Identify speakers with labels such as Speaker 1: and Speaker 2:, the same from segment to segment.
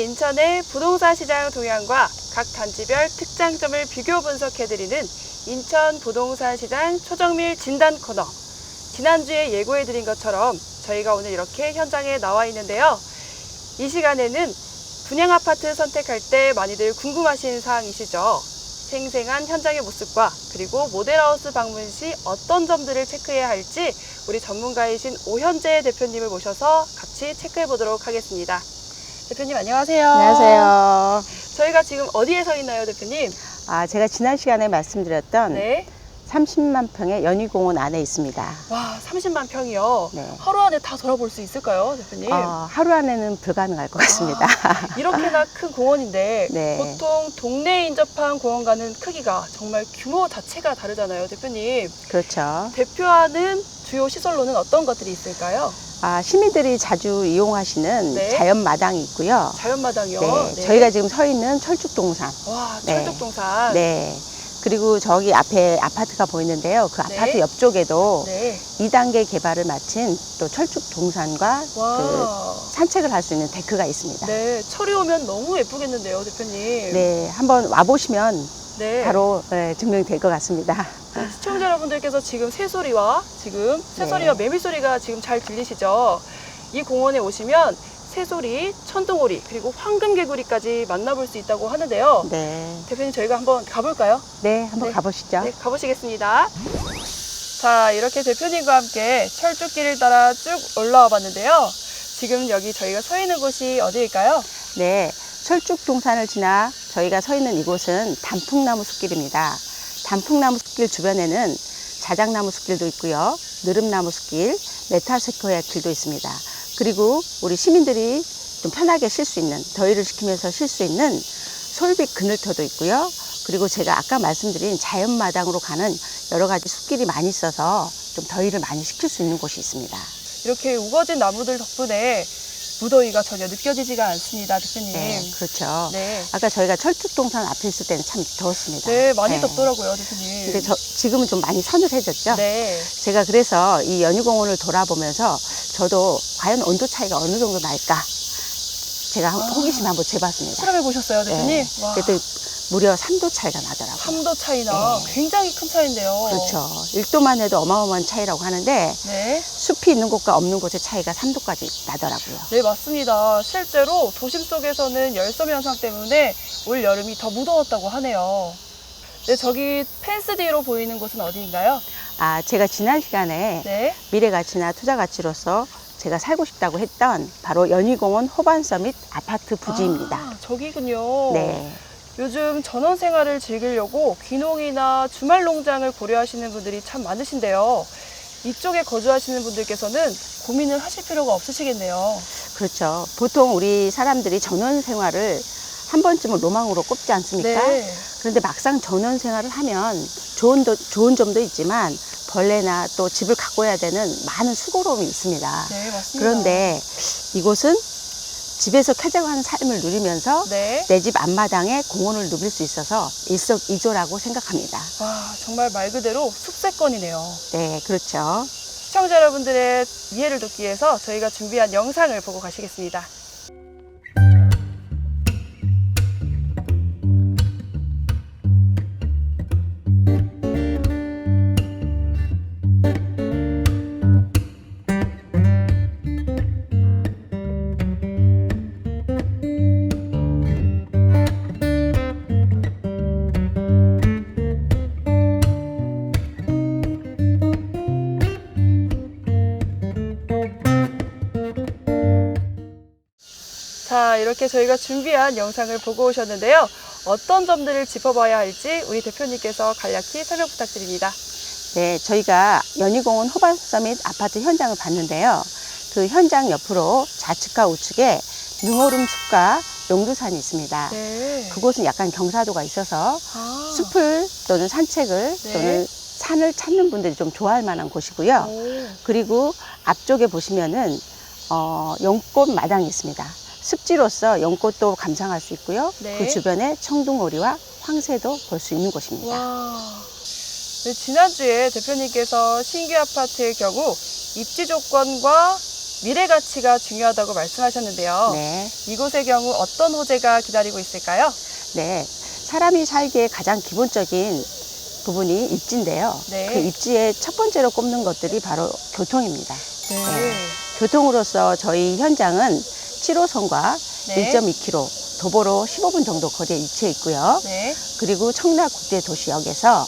Speaker 1: 인천의 부동산 시장 동향과 각 단지별 특장점을 비교 분석해드리는 인천 부동산 시장 초정밀 진단 코너. 지난주에 예고해드린 것처럼 저희가 오늘 이렇게 현장에 나와 있는데요. 이 시간에는 분양아파트 선택할 때 많이들 궁금하신 사항이시죠. 생생한 현장의 모습과 그리고 모델하우스 방문 시 어떤 점들을 체크해야 할지 우리 전문가이신 오현재 대표님을 모셔서 같이 체크해 보도록 하겠습니다. 대표님 안녕하세요.
Speaker 2: 안녕하세요.
Speaker 1: 저희가 지금 어디에 서 있나요, 대표님?
Speaker 2: 제가 지난 시간에 말씀드렸던
Speaker 1: 네.
Speaker 2: 30만 평의 연희공원 안에 있습니다.
Speaker 1: 와, 30만 평이요.
Speaker 2: 네.
Speaker 1: 하루 안에 다 돌아볼 수 있을까요, 대표님?
Speaker 2: 하루 안에는 불가능할 것 같습니다.
Speaker 1: 이렇게나 큰 공원인데
Speaker 2: 네.
Speaker 1: 보통 동네에 인접한 공원과는 크기가 정말 규모 자체가 다르잖아요, 대표님.
Speaker 2: 그렇죠.
Speaker 1: 대표하는 주요 시설로는 어떤 것들이 있을까요?
Speaker 2: 시민들이 자주 이용하시는
Speaker 1: 네.
Speaker 2: 자연마당이 있고요.
Speaker 1: 자연마당이요.
Speaker 2: 네.
Speaker 1: 네.
Speaker 2: 저희가 지금 서 있는 철쭉동산.
Speaker 1: 와,
Speaker 2: 네.
Speaker 1: 철쭉동산.
Speaker 2: 네. 그리고 저기 앞에 아파트가 보이는데요. 그
Speaker 1: 네.
Speaker 2: 아파트 옆쪽에도
Speaker 1: 네.
Speaker 2: 2단계 개발을 마친 또 철쭉동산과
Speaker 1: 와.
Speaker 2: 산책을 할 수 있는 데크가 있습니다.
Speaker 1: 네, 철이 오면 너무 예쁘겠는데요, 대표님.
Speaker 2: 네, 한번 와보시면
Speaker 1: 네.
Speaker 2: 바로 증명이 될 것 같습니다.
Speaker 1: 네, 시청자 여러분들께서 지금 새소리와
Speaker 2: 네.
Speaker 1: 매미소리가 지금 잘 들리시죠? 이 공원에 오시면 새소리, 천둥오리, 그리고 황금개구리까지 만나볼 수 있다고 하는데요.
Speaker 2: 네,
Speaker 1: 대표님, 저희가 한번 가볼까요?
Speaker 2: 네, 한번
Speaker 1: 네.
Speaker 2: 가보시죠.
Speaker 1: 네, 가보시겠습니다. 자, 이렇게 대표님과 함께 철쭉길을 따라 쭉 올라와 봤는데요. 지금 여기 저희가 서 있는 곳이 어디일까요?
Speaker 2: 네, 철쭉동산을 지나 저희가 서 있는 이곳은 단풍나무 숲길입니다. 단풍나무 숲길 주변에는 자작나무 숲길도 있고요. 느릅나무 숲길, 메타세코야 길도 있습니다. 그리고 우리 시민들이 좀 편하게 쉴 수 있는, 더위를 식히면서 쉴 수 있는 솔빛 그늘터도 있고요. 그리고 제가 아까 말씀드린 자연마당으로 가는 여러 가지 숲길이 많이 있어서 좀 더위를 많이 식힐 수 있는 곳이 있습니다.
Speaker 1: 이렇게 우거진 나무들 덕분에 무더위가 전혀 느껴지지가 않습니다, 대표님.
Speaker 2: 네, 그렇죠.
Speaker 1: 네.
Speaker 2: 아까 저희가 철쭉동산 앞에 있을 때는 참 더웠습니다.
Speaker 1: 네, 많이 덥더라고요, 대표님.
Speaker 2: 근데 지금은 좀 많이 서늘해졌죠?
Speaker 1: 네.
Speaker 2: 제가 그래서 이 연희공원을 돌아보면서 저도 과연 온도 차이가 어느 정도 날까? 제가 호기심 한번 재봤습니다.
Speaker 1: 실험해 보셨어요, 대표님?
Speaker 2: 네.
Speaker 1: 와,
Speaker 2: 그래도 무려 3도 차이가 나더라고요.
Speaker 1: 3도 차이나
Speaker 2: 네.
Speaker 1: 굉장히 큰 차이인데요.
Speaker 2: 그렇죠. 1도만 해도 어마어마한 차이라고 하는데
Speaker 1: 네.
Speaker 2: 숲이 있는 곳과 없는 곳의 차이가 3도까지 나더라고요.
Speaker 1: 네, 맞습니다. 실제로 도심 속에서는 열섬 현상 때문에 올 여름이 더 무더웠다고 하네요. 네, 저기 펜스 뒤로 보이는 곳은 어디인가요?
Speaker 2: 제가 지난 시간에
Speaker 1: 네.
Speaker 2: 미래가치나 투자가치로서 제가 살고 싶다고 했던 바로 연희공원 호반서밋 아파트 부지입니다.
Speaker 1: 저기군요.
Speaker 2: 네.
Speaker 1: 요즘 전원 생활을 즐기려고 귀농이나 주말 농장을 고려하시는 분들이 참 많으신데요. 이쪽에 거주하시는 분들께서는 고민을 하실 필요가 없으시겠네요.
Speaker 2: 그렇죠. 보통 우리 사람들이 전원 생활을 한 번쯤은 로망으로 꼽지 않습니까?
Speaker 1: 네.
Speaker 2: 그런데 막상 전원 생활을 하면 좋은 점도 있지만 벌레나 또 집을 가꿔야 되는 많은 수고로움이 있습니다.
Speaker 1: 네, 맞습니다.
Speaker 2: 그런데 이곳은 집에서 쾌적한 삶을 누리면서
Speaker 1: 네.
Speaker 2: 내 집 앞마당에 공원을 누릴 수 있어서 일석이조라고 생각합니다.
Speaker 1: 와, 정말 말 그대로 숲세권이네요.
Speaker 2: 네, 그렇죠.
Speaker 1: 시청자 여러분들의 이해를 돕기 위해서 저희가 준비한 영상을 보고 가시겠습니다. 자, 이렇게 저희가 준비한 영상을 보고 오셨는데요. 어떤 점들을 짚어봐야 할지 우리 대표님께서 간략히 설명 부탁드립니다.
Speaker 2: 네, 저희가 연희공원 호반서밋 아파트 현장을 봤는데요. 그 현장 옆으로 좌측과 우측에 능오름 숲과 용두산이 있습니다.
Speaker 1: 네.
Speaker 2: 그곳은 약간 경사도가 있어서 숲을 또는 산책을
Speaker 1: 네.
Speaker 2: 또는 산을 찾는 분들이 좀 좋아할 만한 곳이고요.
Speaker 1: 오.
Speaker 2: 그리고 앞쪽에 보시면은 연꽃 마당이 있습니다. 습지로서 연꽃도 감상할 수 있고요.
Speaker 1: 네.
Speaker 2: 그 주변에 청둥오리와 황새도 볼 수 있는 곳입니다.
Speaker 1: 와. 네, 지난주에 대표님께서 신규 아파트의 경우 입지 조건과 미래 가치가 중요하다고 말씀하셨는데요.
Speaker 2: 네.
Speaker 1: 이곳의 경우 어떤 호재가 기다리고 있을까요?
Speaker 2: 네. 사람이 살기에 가장 기본적인 부분이 입지인데요.
Speaker 1: 네.
Speaker 2: 그 입지에 첫 번째로 꼽는 것들이 바로 교통입니다.
Speaker 1: 네.
Speaker 2: 교통으로서 저희 현장은 7호선과
Speaker 1: 네.
Speaker 2: 1.2km, 도보로 15분 정도 거리에 위치해 있고요.
Speaker 1: 네.
Speaker 2: 그리고 청라국제도시역에서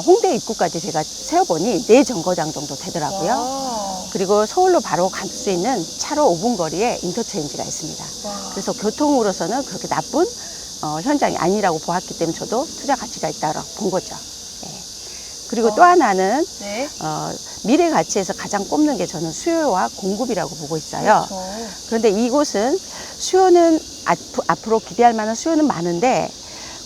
Speaker 2: 홍대 입구까지 제가 세어보니 4정거장 정도 되더라고요.
Speaker 1: 와.
Speaker 2: 그리고 서울로 바로 갈 수 있는 차로 5분 거리에 인터체인지가 있습니다.
Speaker 1: 와.
Speaker 2: 그래서 교통으로서는 그렇게 나쁜 현장이 아니라고 보았기 때문에 저도 투자 가치가 있다고 본 거죠. 예. 그리고 또 하나는
Speaker 1: 네.
Speaker 2: 미래 가치에서 가장 꼽는 게 저는 수요와 공급이라고 보고 있어요.
Speaker 1: 그렇죠.
Speaker 2: 그런데 이곳은 수요는 앞으로 기대할 만한 수요는 많은데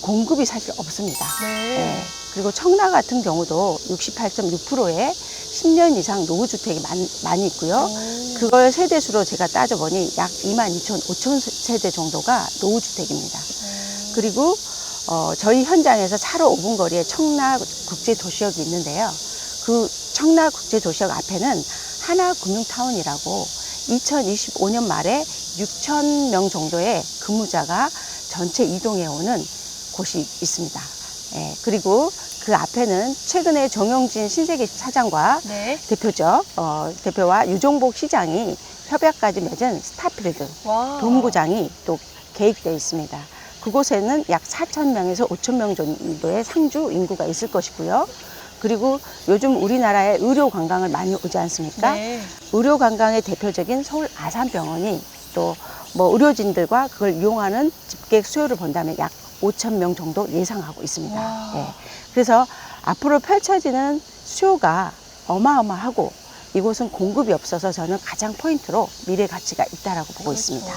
Speaker 2: 공급이 사실 없습니다.
Speaker 1: 네.
Speaker 2: 예. 그리고 청라 같은 경우도 68.6%의 10년 이상 노후주택이 많이 있고요. 그걸 세대수로 제가 따져보니 약 22,500 세대 정도가 노후주택입니다. 그리고 저희 현장에서 차로 5분 거리에 청라국제도시역이 있는데요. 그 청라국제도시역 앞에는 하나금융타운이라고 2025년 말에 6,000명 정도의 근무자가 전체 이동해 오는 곳이 있습니다. 예, 그리고 그 앞에는 최근에 정영진 신세계 사장과
Speaker 1: 네.
Speaker 2: 대표와 유종복 시장이 협약까지 맺은 스타필드
Speaker 1: 와.
Speaker 2: 도무구장이 또 계획되어 있습니다. 그곳에는 약 4,000명에서 5,000명 정도의 상주 인구가 있을 것이고요. 그리고 요즘 우리나라에 의료 관광을 많이 오지 않습니까?
Speaker 1: 네.
Speaker 2: 의료 관광의 대표적인 서울 아산병원이 또 뭐 의료진들과 그걸 이용하는 집객 수요를 본다면 약 5,000명 정도 예상하고 있습니다.
Speaker 1: 와.
Speaker 2: 예. 그래서 앞으로 펼쳐지는 수요가 어마어마하고 이곳은 공급이 없어서 저는 가장 포인트로 미래 가치가 있다라고 보고 있습니다.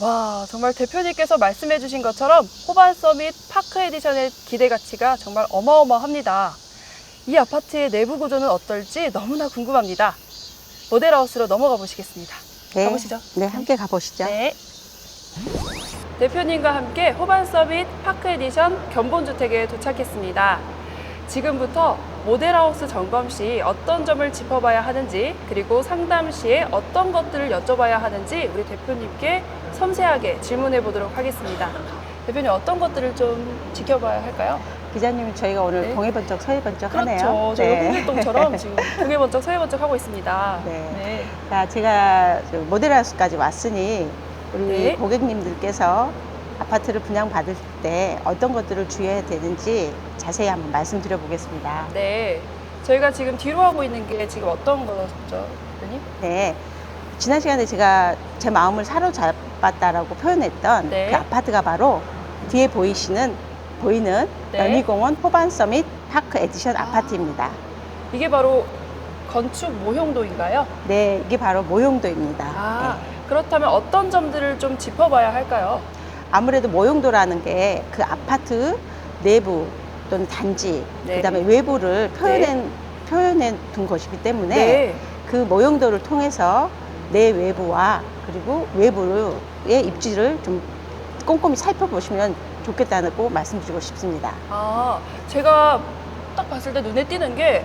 Speaker 1: 와, 정말 대표님께서 말씀해 주신 것처럼 호반 서밋 파크 에디션의 기대 가치가 정말 어마어마합니다. 이 아파트의 내부 구조는 어떨지 너무나 궁금합니다. 모델하우스로 넘어가 보시겠습니다.
Speaker 2: 네.
Speaker 1: 가보시죠.
Speaker 2: 네, 함께 가보시죠.
Speaker 1: 네. 대표님과 함께 호반 서밋 파크 에디션 견본주택에 도착했습니다. 지금부터 모델하우스 점검 시 어떤 점을 짚어봐야 하는지, 그리고 상담 시에 어떤 것들을 여쭤봐야 하는지 우리 대표님께 섬세하게 질문해 보도록 하겠습니다. 대표님, 어떤 것들을 좀 지켜봐야 할까요?
Speaker 2: 기자님이 저희가 오늘
Speaker 1: 네.
Speaker 2: 동해번쩍 서해번쩍 하네요.
Speaker 1: 그렇죠. 저희가
Speaker 2: 네.
Speaker 1: 홍길동처럼 지금 동해번쩍 서해번쩍 하고 있습니다.
Speaker 2: 네. 자, 제가 모델하우스까지 왔으니 우리
Speaker 1: 네.
Speaker 2: 고객님들께서 아파트를 분양받을 때 어떤 것들을 주의해야 되는지 자세히 한번 말씀드려 보겠습니다.
Speaker 1: 네. 저희가 지금 뒤로 하고 있는 게 지금 어떤 거죠, 대표님?
Speaker 2: 네. 지난 시간에 제가 제 마음을 사로잡았다라고 표현했던
Speaker 1: 네.
Speaker 2: 그 아파트가 바로 뒤에 보이는
Speaker 1: 네.
Speaker 2: 연희공원 호반 서밋 파크 에디션 아파트입니다.
Speaker 1: 이게 바로 건축 모형도인가요?
Speaker 2: 네, 이게 바로 모형도입니다.
Speaker 1: 아,
Speaker 2: 네.
Speaker 1: 그렇다면 어떤 점들을 좀 짚어봐야 할까요?
Speaker 2: 아무래도 모형도라는 게 그 아파트 내부 또는 단지,
Speaker 1: 네.
Speaker 2: 그다음에 외부를 표현해 둔 것이기 때문에
Speaker 1: 네.
Speaker 2: 그 모형도를 통해서 내 외부와 그리고 외부의 입지를 좀 꼼꼼히 살펴보시면 좋겠다고 말씀드리고 싶습니다.
Speaker 1: 아, 제가 딱 봤을 때 눈에 띄는 게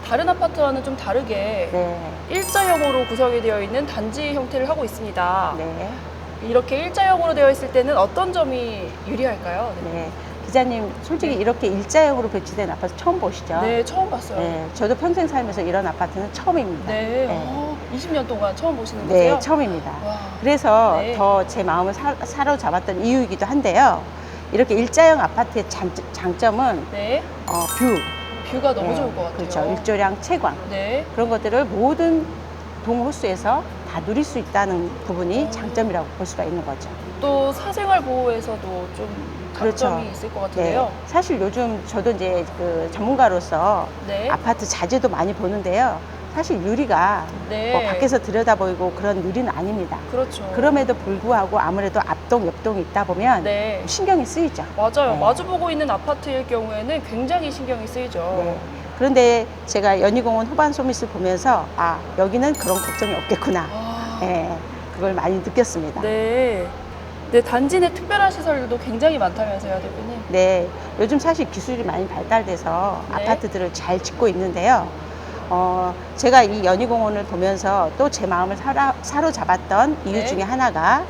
Speaker 1: 다른 아파트와는 좀 다르게
Speaker 2: 네.
Speaker 1: 일자형으로 구성이 되어 있는 단지 형태를 하고 있습니다.
Speaker 2: 네.
Speaker 1: 이렇게 일자형으로 되어 있을 때는 어떤 점이 유리할까요?
Speaker 2: 네. 기자님, 솔직히
Speaker 1: 네.
Speaker 2: 이렇게 일자형으로 배치된 아파트 처음 보시죠?
Speaker 1: 네, 처음 봤어요.
Speaker 2: 네, 저도 평생 살면서 이런 아파트는 처음입니다.
Speaker 1: 네. 20년 동안 처음 보시는 거세요?
Speaker 2: 네, 처음입니다.
Speaker 1: 와.
Speaker 2: 그래서
Speaker 1: 네.
Speaker 2: 더 제 마음을 사로잡았던 이유이기도 한데요. 이렇게 일자형 아파트의 장점은
Speaker 1: 네.
Speaker 2: 뷰.
Speaker 1: 뷰가 너무
Speaker 2: 네,
Speaker 1: 좋을 것 같아요.
Speaker 2: 그렇죠. 일조량, 채광.
Speaker 1: 네.
Speaker 2: 그런 것들을 모든 동호수에서 다 누릴 수 있다는 부분이 장점이라고 볼 수가 있는 거죠.
Speaker 1: 또 사생활 보호에서도 좀
Speaker 2: 그렇죠.
Speaker 1: 장점이 있을 것 같은데요.
Speaker 2: 사실 요즘 저도 이제 그 전문가로서
Speaker 1: 네.
Speaker 2: 아파트 자재도 많이 보는데요. 사실 유리가
Speaker 1: 네.
Speaker 2: 뭐 밖에서 들여다 보이고 그런 유리는 아닙니다.
Speaker 1: 그렇죠.
Speaker 2: 그럼에도 불구하고 아무래도 앞동, 옆동이 있다 보면
Speaker 1: 네.
Speaker 2: 신경이 쓰이죠.
Speaker 1: 맞아요.
Speaker 2: 네.
Speaker 1: 마주보고 있는 아파트일 경우에는 굉장히 신경이 쓰이죠.
Speaker 2: 네. 그런데 제가 연희공원 호반 소밋을 보면서 아, 여기는 그런 걱정이 없겠구나.
Speaker 1: 아,
Speaker 2: 네, 그걸 많이 느꼈습니다.
Speaker 1: 네. 네, 단지 내 특별한 시설도 굉장히 많다면서요, 대표님?
Speaker 2: 네, 요즘 사실 기술이 많이 발달돼서
Speaker 1: 네.
Speaker 2: 아파트들을 잘 짓고 있는데요. 제가 이 연희공원을 보면서 또 제 마음을 사로잡았던 이유
Speaker 1: 네.
Speaker 2: 중에 하나가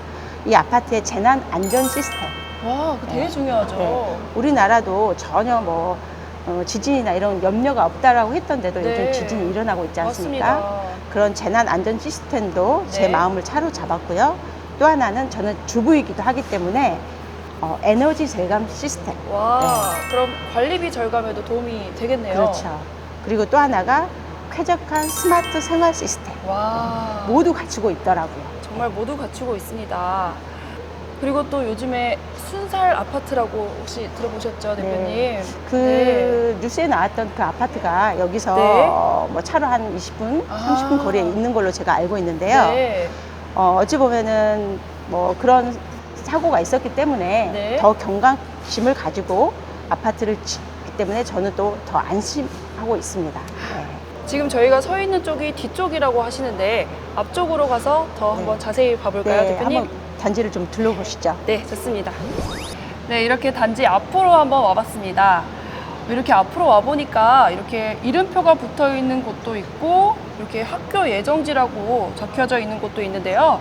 Speaker 2: 이 아파트의 재난 안전 시스템.
Speaker 1: 와, 그거 되게
Speaker 2: 네.
Speaker 1: 중요하죠.
Speaker 2: 네. 우리나라도 전혀 뭐 지진이나 이런 염려가 없다라고 했던데도
Speaker 1: 네.
Speaker 2: 요즘 지진이 일어나고 있지 않습니까?
Speaker 1: 맞습니다.
Speaker 2: 그런 재난 안전 시스템도 제
Speaker 1: 네.
Speaker 2: 마음을 사로잡았고요. 또 하나는 저는 주부이기도 하기 때문에 에너지 절감 시스템.
Speaker 1: 와, 그럼 관리비 절감에도 도움이 되겠네요.
Speaker 2: 그렇죠. 그리고 또 하나가 쾌적한 스마트 생활 시스템.
Speaker 1: 와,
Speaker 2: 모두 갖추고 있더라고요.
Speaker 1: 정말 모두 갖추고 있습니다. 그리고 또 요즘에 순살 아파트라고 혹시 들어보셨죠, 대표님?
Speaker 2: 네. 그
Speaker 1: 네.
Speaker 2: 뉴스에 나왔던 그 아파트가 여기서
Speaker 1: 네.
Speaker 2: 뭐 차로 한 20분,
Speaker 1: 아.
Speaker 2: 30분 거리에 있는 걸로 제가 알고 있는데요.
Speaker 1: 네.
Speaker 2: 어찌 보면은 뭐 그런 사고가 있었기 때문에
Speaker 1: 네.
Speaker 2: 더 경각심을 가지고 아파트를 짓기 때문에 저는 또 더 안심하고 있습니다. 네.
Speaker 1: 지금 저희가 서 있는 쪽이 뒤쪽이라고 하시는데 앞쪽으로 가서 더
Speaker 2: 네.
Speaker 1: 한번 자세히 봐볼까요,
Speaker 2: 네,
Speaker 1: 대표님?
Speaker 2: 한번 단지를 좀 둘러보시죠.
Speaker 1: 네, 좋습니다. 네, 이렇게 단지 앞으로 한번 와봤습니다. 이렇게 앞으로 와보니까 이렇게 이름표가 붙어 있는 곳도 있고 이렇게 학교 예정지라고 적혀져 있는 곳도 있는데요.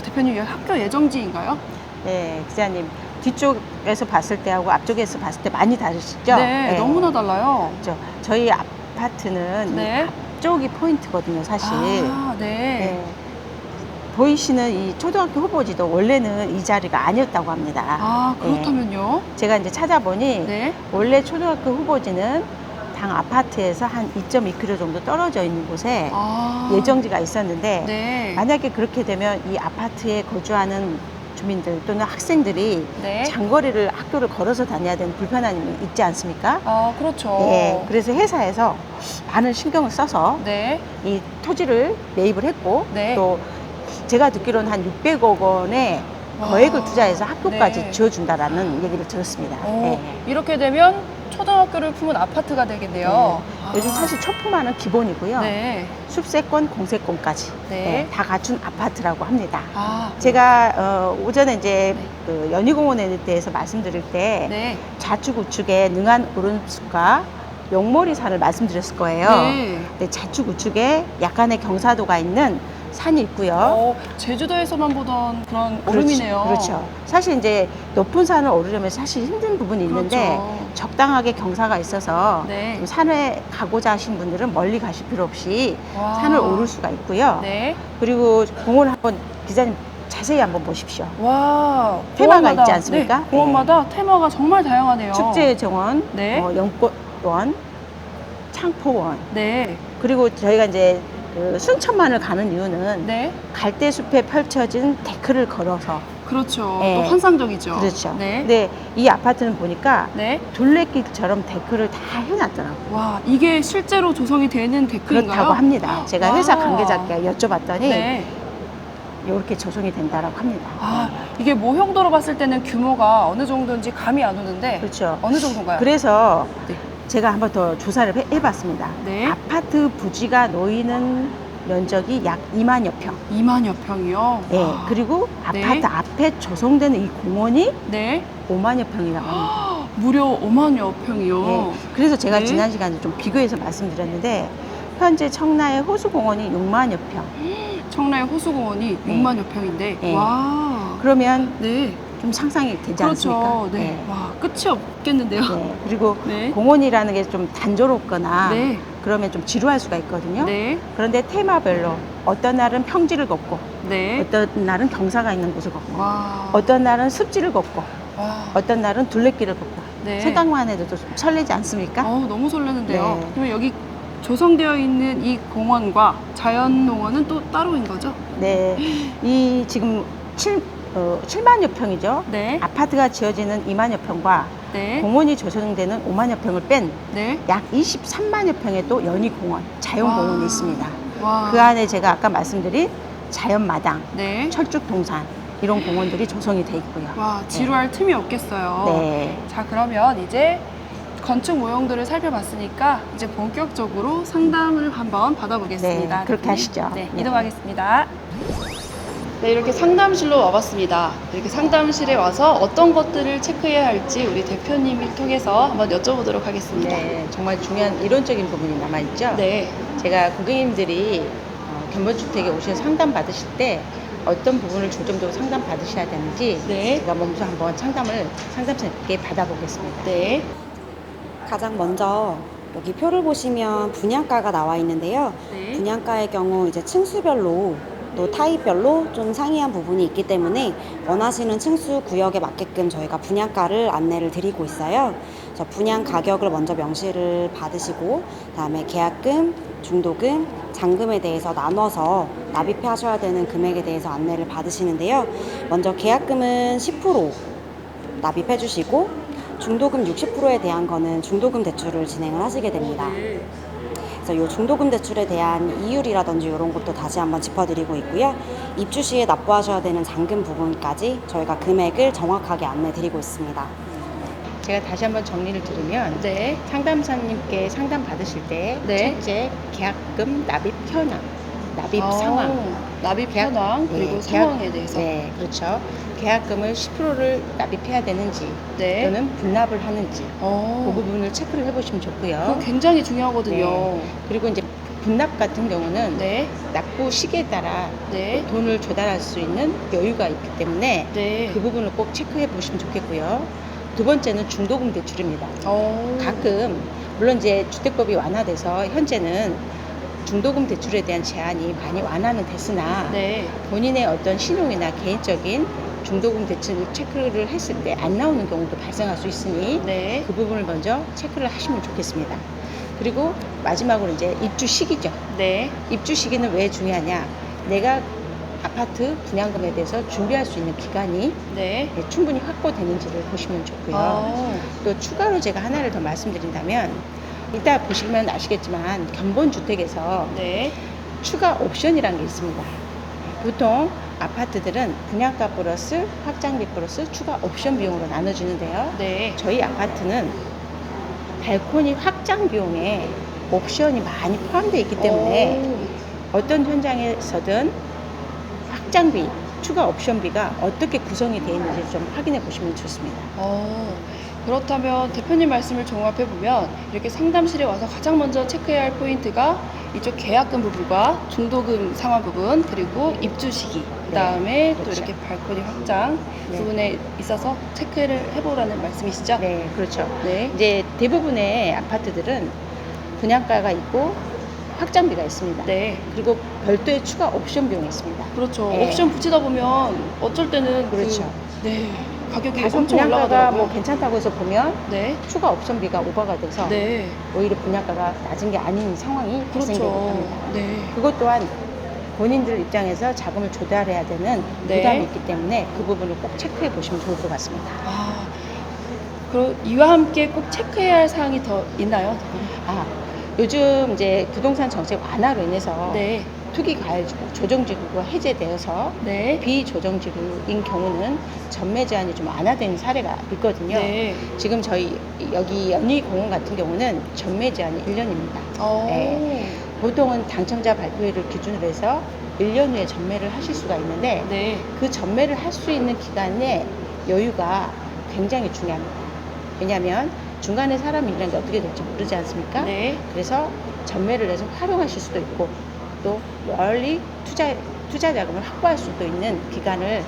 Speaker 1: 대표님, 여기 학교 예정지인가요?
Speaker 2: 네, 기자님. 뒤쪽에서 봤을 때하고 앞쪽에서 봤을 때 많이 다르시죠?
Speaker 1: 네, 너무나 달라요.
Speaker 2: 그렇죠. 저희 아파트는
Speaker 1: 네.
Speaker 2: 앞쪽이 포인트거든요, 사실.
Speaker 1: 아, 네.
Speaker 2: 네. 보이시는 이 초등학교 후보지도 원래는 이 자리가 아니었다고 합니다.
Speaker 1: 아, 그렇다면요?
Speaker 2: 제가 이제 찾아보니
Speaker 1: 네.
Speaker 2: 원래 초등학교 후보지는 당 아파트에서 한 2.2km 정도 떨어져 있는 곳에
Speaker 1: 아,
Speaker 2: 예정지가 있었는데
Speaker 1: 네.
Speaker 2: 만약에 그렇게 되면 이 아파트에 거주하는 주민들 또는 학생들이
Speaker 1: 네.
Speaker 2: 장거리를 학교를 걸어서 다녀야 되는 불편함이 있지 않습니까?
Speaker 1: 아, 그렇죠.
Speaker 2: 네, 그래서 회사에서 많은 신경을 써서
Speaker 1: 네.
Speaker 2: 이 토지를 매입을 했고
Speaker 1: 네.
Speaker 2: 또 제가 듣기로는 한 600억 원의
Speaker 1: 와.
Speaker 2: 거액을 투자해서 학교까지
Speaker 1: 네.
Speaker 2: 지어준다라는 얘기를 들었습니다. 네.
Speaker 1: 이렇게 되면 초등학교를 품은 아파트가 되겠네요.
Speaker 2: 네.
Speaker 1: 아.
Speaker 2: 요즘 사실 초품화는 기본이고요.
Speaker 1: 네.
Speaker 2: 숲세권, 공세권까지
Speaker 1: 네.
Speaker 2: 다 갖춘 아파트라고 합니다.
Speaker 1: 아,
Speaker 2: 제가 오전에 이제
Speaker 1: 네.
Speaker 2: 그 연희공원에 대해서 말씀드릴 때
Speaker 1: 네.
Speaker 2: 좌측 우측에 능한 오름숲과 용머리산을 말씀드렸을 거예요.
Speaker 1: 네.
Speaker 2: 근데 좌측 우측에 약간의 경사도가 있는 산이 있고요.
Speaker 1: 제주도에서만 보던 그런
Speaker 2: 그렇죠.
Speaker 1: 오름이네요.
Speaker 2: 그렇죠. 사실 이제 높은 산을 오르려면 사실 힘든 부분이 있는데
Speaker 1: 그렇죠.
Speaker 2: 적당하게 경사가 있어서
Speaker 1: 네.
Speaker 2: 좀 산에 가고자 하신 분들은 멀리 가실 필요 없이
Speaker 1: 와.
Speaker 2: 산을 오를 수가 있고요.
Speaker 1: 네.
Speaker 2: 그리고 공원을 한번 기자님 자세히 한번 보십시오.
Speaker 1: 와.
Speaker 2: 테마가
Speaker 1: 공원마다,
Speaker 2: 있지 않습니까?
Speaker 1: 네, 공원마다 테마가 정말 다양하네요.
Speaker 2: 축제 정원,
Speaker 1: 네.
Speaker 2: 연꽃원, 창포원.
Speaker 1: 네.
Speaker 2: 그리고 저희가 이제 그 순천만을 가는 이유는
Speaker 1: 네.
Speaker 2: 갈대숲에 펼쳐진 데크를 걸어서
Speaker 1: 그렇죠.
Speaker 2: 네.
Speaker 1: 또 환상적이죠.
Speaker 2: 그렇죠.
Speaker 1: 네.
Speaker 2: 근데 이 아파트는 보니까
Speaker 1: 네.
Speaker 2: 둘레길처럼 데크를 다 해놨더라고요.
Speaker 1: 와, 이게 실제로 조성이 되는 데크인가요?
Speaker 2: 그렇다고 합니다. 제가
Speaker 1: 와.
Speaker 2: 회사 관계자께 여쭤봤더니
Speaker 1: 네.
Speaker 2: 이렇게 조성이 된다라고 합니다.
Speaker 1: 아, 이게 모형도로 봤을 때는 규모가 어느 정도인지 감이 안 오는데
Speaker 2: 그렇죠.
Speaker 1: 어느 정도인가요?
Speaker 2: 그래서
Speaker 1: 네.
Speaker 2: 제가 한번 더 조사를 해봤습니다.
Speaker 1: 네.
Speaker 2: 아파트 부지가 놓이는 면적이 약 2만여 평.
Speaker 1: 2만여 평이요?
Speaker 2: 예,
Speaker 1: 와.
Speaker 2: 그리고
Speaker 1: 네.
Speaker 2: 아파트 앞에 조성되는 이 공원이
Speaker 1: 네.
Speaker 2: 5만여 평이라고 합니다.
Speaker 1: 무려 5만여 평이요.
Speaker 2: 예, 그래서 제가
Speaker 1: 네.
Speaker 2: 지난 시간에 좀 비교해서 말씀드렸는데 현재 청라의 호수공원이 6만여 평.
Speaker 1: 청라의 호수공원이
Speaker 2: 네.
Speaker 1: 6만여 평인데
Speaker 2: 네.
Speaker 1: 와.
Speaker 2: 그러면
Speaker 1: 네.
Speaker 2: 좀 상상이 되지
Speaker 1: 그렇죠.
Speaker 2: 않습니까?
Speaker 1: 네. 와, 끝이 없겠는데요.
Speaker 2: 네. 그리고
Speaker 1: 네.
Speaker 2: 공원이라는 게 좀 단조롭거나
Speaker 1: 네.
Speaker 2: 그러면 좀 지루할 수가 있거든요.
Speaker 1: 네.
Speaker 2: 그런데 테마별로 어떤 날은 평지를 걷고
Speaker 1: 네.
Speaker 2: 어떤 날은 경사가 있는 곳을 걷고
Speaker 1: 와.
Speaker 2: 어떤 날은 습지를 걷고
Speaker 1: 와.
Speaker 2: 어떤 날은 둘레길을 걷고
Speaker 1: 네.
Speaker 2: 생각만 해도 좀 설레지 않습니까?
Speaker 1: 너무 설레는데요.
Speaker 2: 네.
Speaker 1: 그러면 여기 조성되어 있는 이 공원과 자연농원은 또 따로인 거죠?
Speaker 2: 네. 이 지금 7만여 평이죠.
Speaker 1: 네.
Speaker 2: 아파트가 지어지는 2만여 평과
Speaker 1: 네.
Speaker 2: 공원이 조성되는 5만여 평을 뺀
Speaker 1: 네.
Speaker 2: 약 23만여 평의 또 연희공원, 자연공원이
Speaker 1: 와.
Speaker 2: 있습니다.
Speaker 1: 와.
Speaker 2: 그 안에 제가 아까 말씀드린 자연마당,
Speaker 1: 네.
Speaker 2: 철쭉동산 이런 공원들이 조성이 돼 있고요.
Speaker 1: 와, 지루할 틈이 없겠어요.
Speaker 2: 네.
Speaker 1: 자, 그러면 이제 건축 모형들을 살펴봤으니까 이제 본격적으로 상담을 한번 받아보겠습니다.
Speaker 2: 네, 그렇게
Speaker 1: 대표님.
Speaker 2: 하시죠.
Speaker 1: 네,
Speaker 2: 네.
Speaker 1: 이동하겠습니다. 네, 이렇게 상담실로 와봤습니다. 이렇게 상담실에 와서 어떤 것들을 체크해야 할지 우리 대표님을 통해서 한번 여쭤보도록 하겠습니다.
Speaker 2: 네, 정말 중요한 이론적인 부분이 남아있죠?
Speaker 1: 네.
Speaker 2: 제가 고객님들이 견본주택에 오셔서 상담 받으실 때 어떤 부분을 중점적으로 상담 받으셔야 되는지
Speaker 1: 네.
Speaker 2: 제가 먼저 한번 상담사님께 받아보겠습니다.
Speaker 1: 네.
Speaker 3: 가장 먼저 여기 표를 보시면 분양가가 나와 있는데요.
Speaker 1: 네.
Speaker 3: 분양가의 경우 이제 층수별로 또 타입별로 좀 상이한 부분이 있기 때문에 원하시는 층수 구역에 맞게끔 저희가 분양가를 안내를 드리고 있어요. 그래서 분양 가격을 먼저 명시를 받으시고 그다음에 계약금, 중도금, 잔금에 대해서 나눠서 납입하셔야 되는 금액에 대해서 안내를 받으시는데요. 먼저 계약금은 10% 납입해 주시고 중도금 60%에 대한 거는 중도금 대출을 진행을 하시게 됩니다. 그래서 이 중도금 대출에 대한 이율이라든지 이런 것도 다시 한번 짚어드리고 있고요. 입주 시에 납부하셔야 되는 잔금 부분까지 저희가 금액을 정확하게 안내드리고 있습니다.
Speaker 2: 제가 다시 한번 정리를 드리면
Speaker 1: 네.
Speaker 2: 상담사님께 상담 받으실 때
Speaker 1: 네.
Speaker 2: 첫째 계약금 납입 현황, 납입
Speaker 1: 아,
Speaker 2: 상황,
Speaker 1: 납입
Speaker 2: 계약-
Speaker 1: 현황 그리고
Speaker 2: 네,
Speaker 1: 상황에
Speaker 2: 계약-
Speaker 1: 대해서.
Speaker 2: 네, 그렇죠. 계약금을 10%를 납입해야 되는지
Speaker 1: 네.
Speaker 2: 또는 분납을 하는지 그
Speaker 1: 어,
Speaker 2: 부분을 체크를 해보시면 좋고요.
Speaker 1: 그거 굉장히 중요하거든요.
Speaker 2: 네. 그리고 이제 분납 같은 경우는
Speaker 1: 네.
Speaker 2: 납부 시기에 따라
Speaker 1: 네.
Speaker 2: 돈을 조달할 수 있는 여유가 있기 때문에
Speaker 1: 네.
Speaker 2: 그 부분을 꼭 체크해 보시면 좋겠고요. 두 번째는 중도금 대출입니다.
Speaker 1: 어.
Speaker 2: 가끔 물론 이제 주택법이 완화돼서 현재는 중도금 대출에 대한 제한이 많이 완화는 됐으나
Speaker 1: 네.
Speaker 2: 본인의 어떤 신용이나 개인적인 중도금 대출 체크를 했을 때 안 나오는 경우도 발생할 수 있으니
Speaker 1: 네.
Speaker 2: 그 부분을 먼저 체크를 하시면 좋겠습니다. 그리고 마지막으로 이제 입주 시기죠.
Speaker 1: 네.
Speaker 2: 입주 시기는 왜 중요하냐? 내가 아파트 분양금에 대해서 준비할 수 있는 기간이
Speaker 1: 네.
Speaker 2: 충분히 확보되는지를 보시면 좋고요.
Speaker 1: 아.
Speaker 2: 또 추가로 제가 하나를 더 말씀드린다면 이따 보시면 아시겠지만 견본주택에서
Speaker 1: 네.
Speaker 2: 추가 옵션이라는 게 있습니다. 보통 아파트들은 분양가 플러스 확장비 플러스 추가 옵션 비용으로 나눠주는데요.
Speaker 1: 네.
Speaker 2: 저희 아파트는 발코니 확장 비용에 옵션이 많이 포함되어 있기 때문에
Speaker 1: 오.
Speaker 2: 어떤 현장에서든 확장비, 추가 옵션비가 어떻게 구성이 되어 있는지 좀 확인해 보시면 좋습니다.
Speaker 1: 그렇다면 대표님 말씀을 종합해 보면 이렇게 상담실에 와서 가장 먼저 체크해야 할 포인트가 이쪽 계약금 부분과 중도금 상환 부분 그리고 입주 시기 그다음에 또
Speaker 2: 그렇죠.
Speaker 1: 이렇게 발코니 확장
Speaker 2: 네.
Speaker 1: 부분에 있어서 체크를 해보라는 말씀이시죠?
Speaker 2: 네, 그렇죠.
Speaker 1: 네.
Speaker 2: 이제 대부분의 아파트들은 분양가가 있고 확장비가 있습니다.
Speaker 1: 네.
Speaker 2: 그리고 별도의 추가 옵션 비용이 있습니다.
Speaker 1: 그렇죠.
Speaker 2: 네.
Speaker 1: 옵션 붙이다 보면 어쩔 때는
Speaker 2: 그렇죠.
Speaker 1: 네. 가격이
Speaker 2: 다소
Speaker 1: 엄청
Speaker 2: 분양가가
Speaker 1: 올라가더라고요.
Speaker 2: 뭐 괜찮다고 해서 보면
Speaker 1: 네.
Speaker 2: 추가 옵션비가 오버가 돼서
Speaker 1: 네.
Speaker 2: 오히려 분양가가 낮은 게 아닌 상황이 발생되기도
Speaker 1: 그렇죠.
Speaker 2: 합니다.
Speaker 1: 네.
Speaker 2: 그것 또한 본인들 입장에서 자금을 조달해야 되는
Speaker 1: 네.
Speaker 2: 부담이 있기 때문에 그 부분을 꼭 체크해 보시면 좋을 것 같습니다.
Speaker 1: 그럼 이와 함께 꼭 체크해야 할 사항이 더 있나요?
Speaker 2: 요즘 이제 부동산 정책 완화로 인해서
Speaker 1: 네.
Speaker 2: 투기 과열지구, 조정지구가 해제되어서
Speaker 1: 네.
Speaker 2: 비조정지구인 경우는 전매 제한이 좀 완화된 사례가 있거든요.
Speaker 1: 네.
Speaker 2: 지금 저희 여기 연희공원 같은 경우는 전매 제한이 1년입니다.
Speaker 1: 오.
Speaker 2: 네. 보통은 당첨자 발표일을 기준으로 해서 1년 후에 전매를 하실 수가 있는데
Speaker 1: 네.
Speaker 2: 그 전매를 할 수 있는 기간의 여유가 굉장히 중요합니다. 왜냐하면 중간에 사람 일이라는 게 어떻게 될지 모르지 않습니까?
Speaker 1: 네.
Speaker 2: 그래서 전매를 해서 활용하실 수도 있고 또 멀리 투자 자금을 확보할 수도 있는 기간을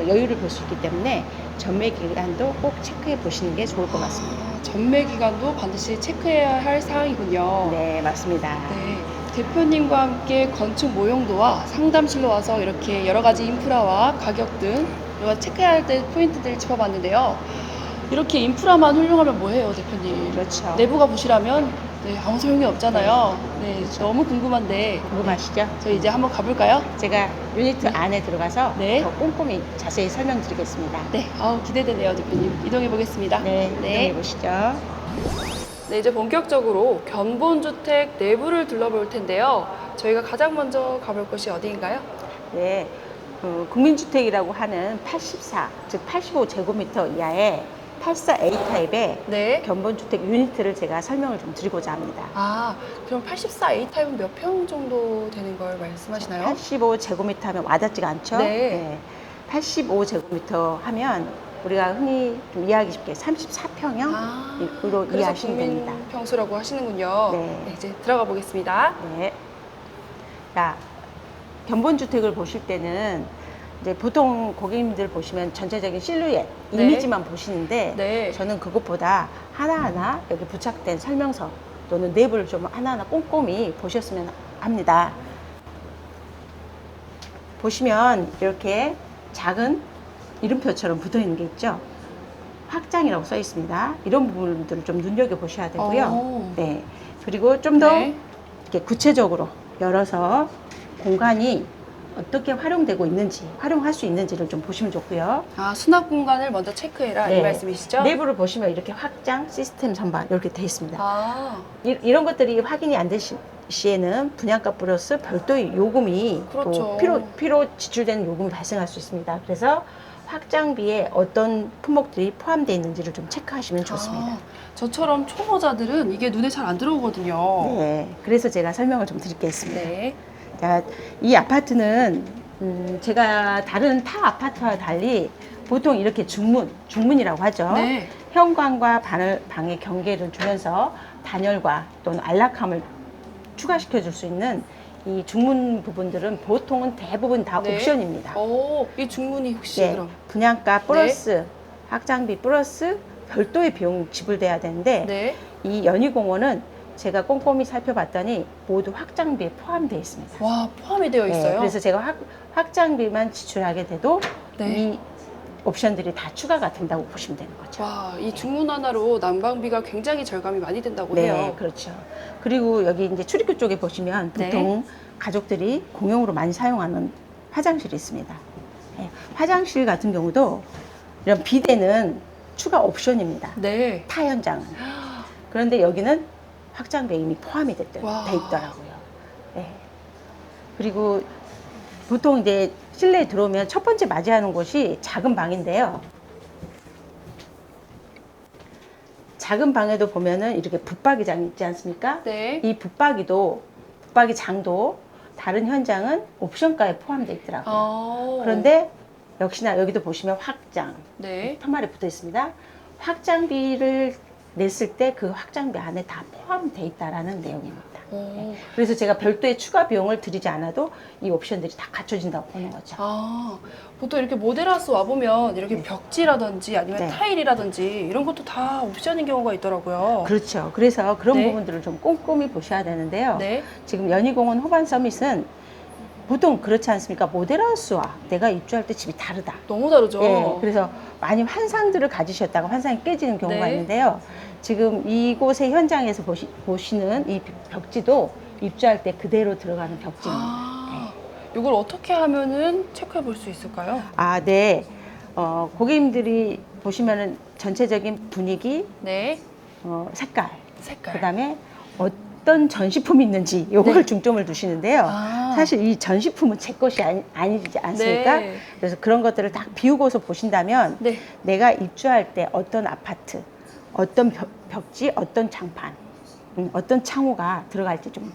Speaker 2: 여유를 볼 수 있기 때문에 전매 기간도 꼭 체크해 보시는 게 좋을 것 같습니다.
Speaker 1: 전매 기간도 반드시 체크해야 할 사항이군요.
Speaker 2: 네, 맞습니다.
Speaker 1: 네. 대표님과 함께 건축 모형도와 상담실로 와서 이렇게 여러 가지 인프라와 가격 등 여러 체크해야 할 때 포인트들을 짚어봤는데요. 이렇게 인프라만 훌륭하면 뭐해요, 대표님?
Speaker 2: 그렇죠.
Speaker 1: 내부가 부실하면 아무 소용이 없잖아요. 네, 너무 궁금한데
Speaker 2: 궁금하시죠?
Speaker 1: 저희 이제 한번 가볼까요?
Speaker 2: 제가 유니트 안에 들어가서
Speaker 1: 네.
Speaker 2: 더 꼼꼼히 자세히 설명드리겠습니다.
Speaker 1: 네, 기대되네요, 대표님. 이동해 보겠습니다.
Speaker 2: 네, 이동해 보시죠.
Speaker 1: 네, 이제 본격적으로 견본주택 내부를 둘러볼 텐데요. 저희가 가장 먼저 가볼 곳이 어디인가요?
Speaker 2: 네, 국민주택이라고 하는 84, 즉 85제곱미터 이하의 84A 타입의
Speaker 1: 네.
Speaker 2: 견본주택 유니트를 제가 설명을 좀 드리고자 합니다.
Speaker 1: 아, 그럼 84A 타입은 몇 평 정도 되는 걸 말씀하시나요?
Speaker 2: 85제곱미터 하면 와닿지가 않죠?
Speaker 1: 네.
Speaker 2: 85제곱미터 하면 우리가 흔히 좀 이해하기 쉽게 34평형으로
Speaker 1: 그래서
Speaker 2: 이해하시면 됩니다.
Speaker 1: 국민 평수라고 하시는군요.
Speaker 2: 네.
Speaker 1: 네, 이제 들어가 보겠습니다.
Speaker 2: 네. 자, 견본주택을 보실 때는 이제 보통 고객님들 보시면 전체적인 실루엣,
Speaker 1: 네.
Speaker 2: 이미지만 보시는데
Speaker 1: 네.
Speaker 2: 저는 그것보다 하나하나 여기 부착된 설명서 또는 내부를 좀 하나하나 꼼꼼히 보셨으면 합니다. 보시면 이렇게 작은 이름표처럼 붙어 있는 게 있죠. 확장이라고 써 있습니다. 이런 부분들을 좀 눈여겨 보셔야 되고요.
Speaker 1: 오.
Speaker 2: 네. 그리고 좀 더
Speaker 1: 네.
Speaker 2: 이렇게 구체적으로 열어서 공간이 어떻게 활용되고 있는지, 활용할 수 있는지를 좀 보시면 좋고요.
Speaker 1: 아, 수납 공간을 먼저 체크해라 이
Speaker 2: 네.
Speaker 1: 말씀이시죠?
Speaker 2: 내부를 보시면 이렇게 확장 시스템 선반 이렇게 되어 있습니다.
Speaker 1: 아,
Speaker 2: 이런 것들이 확인이 안 되실 시에는 분양가 플러스 별도의 요금이
Speaker 1: 그렇죠.
Speaker 2: 또 필요 지출되는 요금이 발생할 수 있습니다. 그래서 확장비에 어떤 품목들이 포함되어 있는지를 좀 체크하시면 좋습니다.
Speaker 1: 아, 저처럼 초보자들은 이게 눈에 잘 안 들어오거든요.
Speaker 2: 네, 그래서 제가 설명을 좀 드리겠습니다.
Speaker 1: 네.
Speaker 2: 자, 이 아파트는 제가 다른 타 아파트와 달리 보통 이렇게 중문이라고 하죠.
Speaker 1: 네.
Speaker 2: 현관과 방의 경계를 주면서 단열과 또는 안락함을 추가시켜 줄 수 있는 이 중문 부분들은 보통은 대부분 다
Speaker 1: 네.
Speaker 2: 옵션입니다.
Speaker 1: 오, 이 중문이 혹시
Speaker 2: 네,
Speaker 1: 그럼?
Speaker 2: 분양가 플러스 확장비 플러스 별도의 비용 지불돼야 되는데
Speaker 1: 네.
Speaker 2: 이 연희공원은 제가 꼼꼼히 살펴봤더니 모두 확장비에 포함되어 있습니다.
Speaker 1: 와, 포함이 되어
Speaker 2: 네,
Speaker 1: 있어요.
Speaker 2: 그래서 제가 확장비만 지출하게 돼도
Speaker 1: 네.
Speaker 2: 이 옵션들이 다 추가가 된다고 보시면 되는 거죠.
Speaker 1: 와, 이 중문 하나로 난방비가 굉장히 절감이 많이 된다고
Speaker 2: 네,
Speaker 1: 해요.
Speaker 2: 그렇죠. 그리고 여기 이제 출입구 쪽에 보시면
Speaker 1: 네.
Speaker 2: 보통 가족들이 공용으로 많이 사용하는 화장실이 있습니다. 네, 화장실 같은 경우도 이런 비대는 추가 옵션입니다.
Speaker 1: 네.
Speaker 2: 타 현장은. 그런데 여기는 확장비에 이미 포함이 돼
Speaker 1: 와.
Speaker 2: 있더라고요. 네. 그리고 보통 이제 실내에 들어오면 첫 번째 맞이하는 곳이 작은 방인데요. 작은 방에도 보면은 이렇게 붙박이장이 있지 않습니까?
Speaker 1: 네.
Speaker 2: 이 붙박이장도 다른 현장은 옵션가에 포함되어 있더라고요. 그런데 역시나 여기도 보시면 확장,
Speaker 1: 네.
Speaker 2: 편말에 붙어 있습니다. 확장비를 냈을 때 그 확장비 안에 다 포함되어 있다라는 내용입니다.
Speaker 1: 오.
Speaker 2: 그래서 제가 별도의 추가 비용을 들이지 않아도 이 옵션들이 다 갖춰진다고 보는 거죠.
Speaker 1: 아, 보통 이렇게 모델하우스 와보면 이렇게 벽지라든지 아니면
Speaker 2: 네.
Speaker 1: 타일이라든지 이런 것도 다 옵션인 경우가 있더라고요.
Speaker 2: 그렇죠. 그래서 그런
Speaker 1: 네.
Speaker 2: 부분들을 좀 꼼꼼히 보셔야 되는데요.
Speaker 1: 네.
Speaker 2: 지금 연희공원 호반 서밋은 보통 그렇지 않습니까? 모델하우스와 내가 입주할 때 집이 다르다.
Speaker 1: 너무 다르죠?
Speaker 2: 예, 그래서 많이 환상들을 가지셨다가 환상이 깨지는 경우가
Speaker 1: 네.
Speaker 2: 있는데요. 지금 이곳의 현장에서 보시는 이 벽지도 입주할 때 그대로 들어가는 벽지입니다.
Speaker 1: 아, 이걸 어떻게 하면은 체크해 볼 수 있을까요?
Speaker 2: 아, 네. 고객님들이 보시면은 전체적인 분위기,
Speaker 1: 네.
Speaker 2: 색깔,
Speaker 1: 색깔.
Speaker 2: 그다음에 어떤 전시품이 있는지 요걸
Speaker 1: 네.
Speaker 2: 중점을 두시는데요.
Speaker 1: 아.
Speaker 2: 사실 이 전시품은 제 것이 아니지 않습니까?
Speaker 1: 네.
Speaker 2: 그래서 그런 것들을 다 비우고서 보신다면
Speaker 1: 네.
Speaker 2: 내가 입주할 때 어떤 아파트, 어떤 벽지, 어떤 장판, 어떤 창호가 들어갈지 좀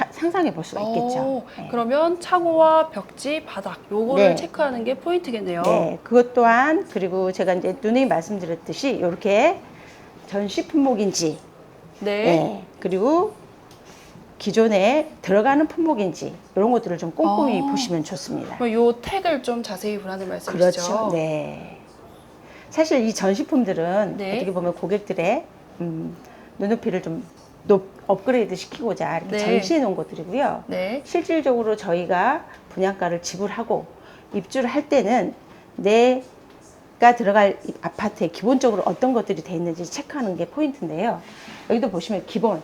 Speaker 2: 상상해 볼 수가 있겠죠.
Speaker 1: 오,
Speaker 2: 네.
Speaker 1: 그러면 창호와 벽지, 바닥 요거를
Speaker 2: 네.
Speaker 1: 체크하는 게 포인트겠네요.
Speaker 2: 네, 그것 또한 그리고 제가 이제 누누이 말씀드렸듯이 이렇게 전시 품목인지,
Speaker 1: 네.
Speaker 2: 네, 그리고 기존에 들어가는 품목인지 이런 것들을 좀 꼼꼼히 보시면 좋습니다.
Speaker 1: 그럼 요 택을 좀 자세히 보라는 말씀이시죠?
Speaker 2: 그렇죠. 네. 사실 이 전시품들은
Speaker 1: 네.
Speaker 2: 어떻게 보면 고객들의 눈높이를 좀 업그레이드 시키고자 이렇게
Speaker 1: 네.
Speaker 2: 전시해 놓은 것들이고요.
Speaker 1: 네.
Speaker 2: 실질적으로 저희가 분양가를 지불하고 입주를 할 때는 내가 들어갈 이 아파트에 기본적으로 어떤 것들이 돼 있는지 체크하는 게 포인트인데요. 여기도 보시면 기본